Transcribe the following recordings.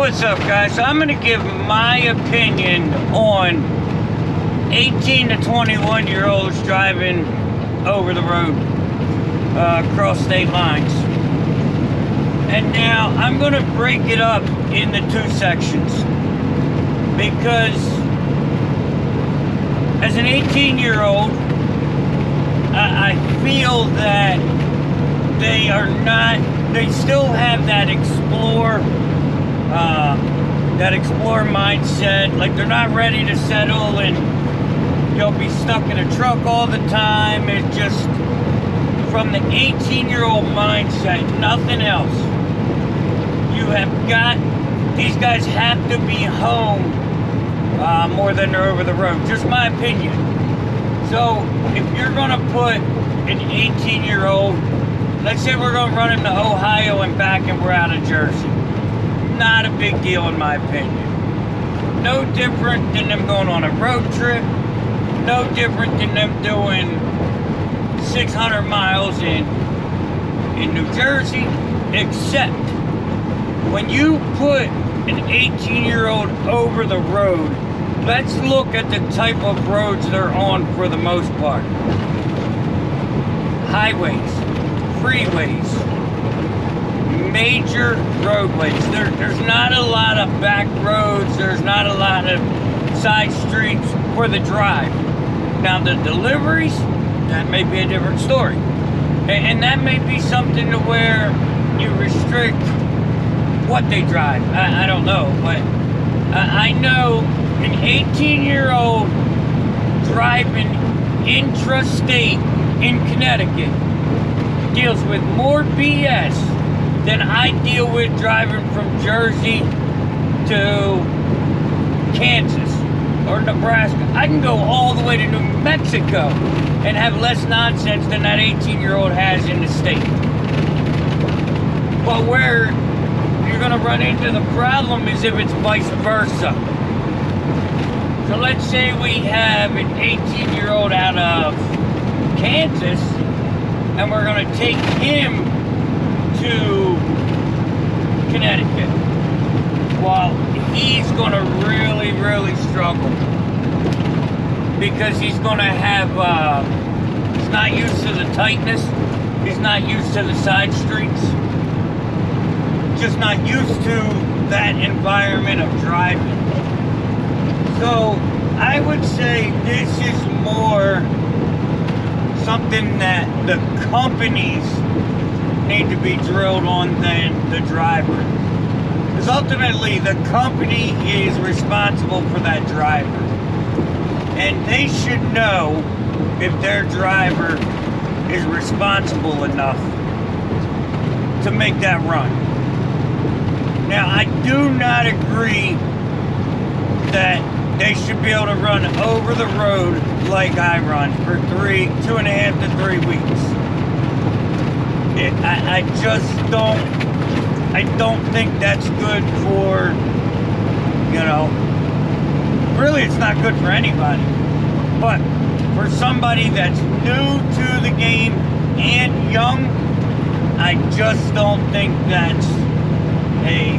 What's up, guys? So I'm going to give my opinion on 18 to 21 year olds driving over the road across state lines. And now I'm going to break it up into two sections, because as an 18-year-old, I feel that they still have that explore mindset. Like, they're not ready to settle and you'll be stuck in a truck all the time. It's just from the 18-year-old mindset, nothing else. These guys have to be home more than they're over the road. Just my opinion. So if you're gonna put an 18-year-old, let's say we're gonna run him to Ohio and back and we're out of Jersey. Not a big deal in my opinion. No different than them going on a road trip. No different than them doing 600 miles in New Jersey, except when you put an 18-year-old over the road, let's look at the type of roads they're on for the most part. Highways, freeways, major roadways. There's not a lot of back roads. There's not a lot of side streets for the drive. Now the deliveries, that may be a different story. And that may be something to where you restrict what they drive. I don't know, but I know an 18-year-old driving intrastate in Connecticut deals with more BS than I deal with driving from Jersey to Kansas or Nebraska. I can go all the way to New Mexico and have less nonsense than that 18-year-old has in the state. But where you're going to run into the problem is if it's vice versa. So let's say we have an 18-year-old out of Kansas and we're going to take him to Connecticut. Well, he's going to really struggle, because he's going to have, he's not used to the tightness, he's not used to the side streets, just not used to that environment of driving. So I would say this is more something that the companies need to be drilled on than the driver. Because ultimately the company is responsible for that driver. And they should know if their driver is responsible enough to make that run. Now, I do not agree that they should be able to run over the road like I run for 2.5 to 3 weeks. I just don't think that's good for, really it's not good for anybody. But for somebody that's new to the game and young, I just don't think that's a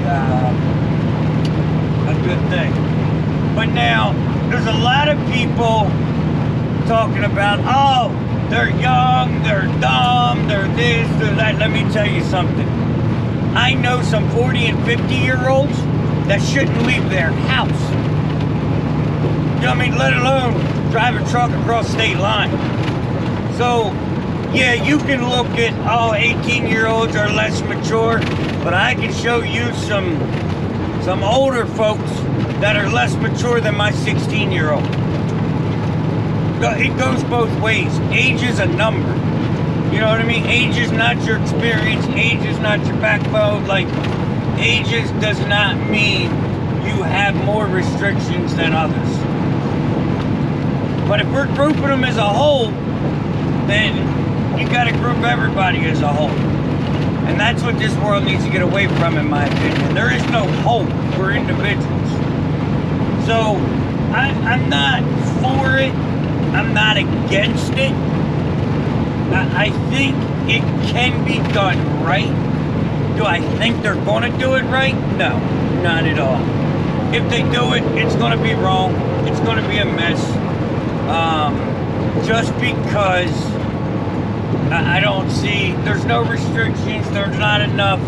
good thing. But now, there's a lot of people talking about, oh, they're young, they're dumb, they're this, they're that. Let me tell you something. I know some 40 and 50-year-olds that shouldn't leave their house. You know what I mean? Let alone drive a truck across state line. So, yeah, you can look at, 18-year-olds are less mature, but I can show you some older folks that are less mature than my 16-year-old. It goes both ways. Age is a number. You know what I mean? Age is not your experience. Age is not your backbone. Like, ages does not mean you have more restrictions than others. But if we're grouping them as a whole, then you got to group everybody as a whole. And that's what this world needs to get away from, in my opinion. There is no hope for individuals. So, I'm not for it. I'm not against it. I think it can be done right. Do I think they're going to do it right? No. not at all. If they do it, it's going to be wrong. It's going to be a mess. Just because I don't see, there's no restrictions, there's not enough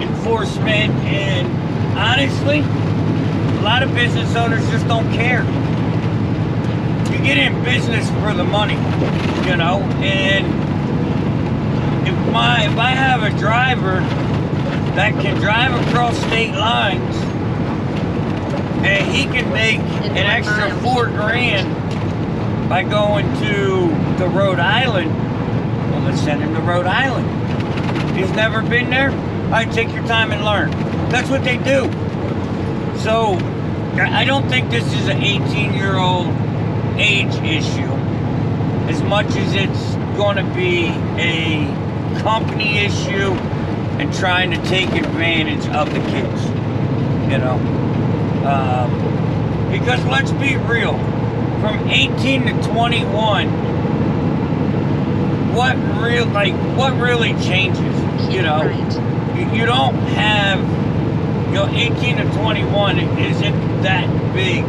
enforcement, and honestly, a lot of business owners just don't care. You get in business for the money, you know, and if I have a driver that can drive across state lines and he can make an extra $4,000 by going to the Rhode Island, well, let's send him to Rhode Island. He's never been there? All right, take your time and learn. That's what they do. So I don't think this is an 18-year-old age issue as much as it's going to be a company issue and trying to take advantage of the kids, you know. Because let's be real, from 18 to 21, what really changes, you know? You don't have, you know, 18 to 21 isn't that big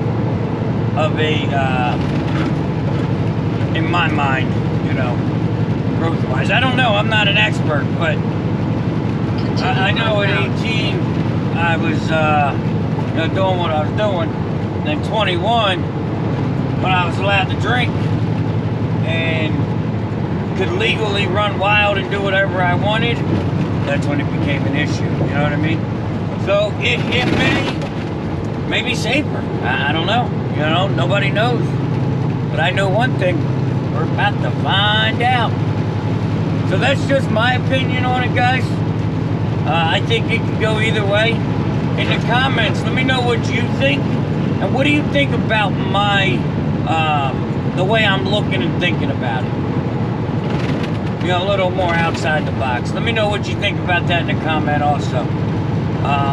of a, in my mind, you know, growth-wise. I don't know, I'm not an expert, but I know at 18, I was, you know, doing what I was doing. And then 21, when I was allowed to drink and could legally run wild and do whatever I wanted, that's when it became an issue, you know what I mean? So it may be safer. I don't know, you know, nobody knows. But I know one thing, we're about to find out. So that's just my opinion on it, guys. I think it could go either way. In the comments, let me know what you think. And what do you think about my, the way I'm looking and thinking about it? You know, a little more outside the box. Let me know what you think about that in the comment also.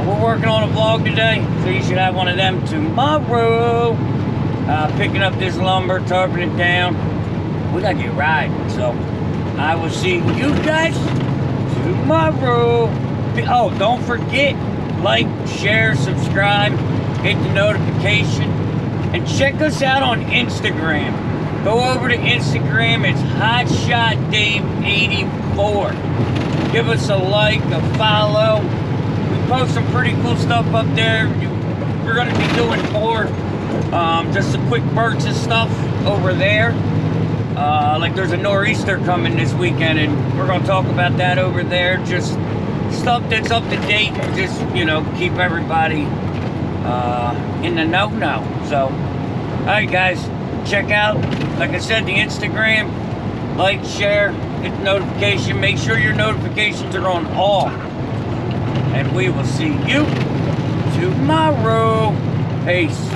We're working on a vlog today, so you should have one of them tomorrow. Picking up this lumber, tarping it down. We gotta get riding, so I will see you guys tomorrow. Oh, don't forget, like, share, subscribe, hit the notification, and check us out on Instagram. Go over to Instagram, it's Hotshot Dave 84. Give us a like, a follow. We post some pretty cool stuff up there. We're gonna be doing more, just some quick bursts of stuff over there. Like there's a nor'easter coming this weekend, and we're gonna talk about that over there. Just stuff that's up to date and just, you know, keep everybody in the know. So, alright guys, check out, like I said, the Instagram, like, share, hit the notification, make sure your notifications are on all, and we will see you tomorrow. Peace.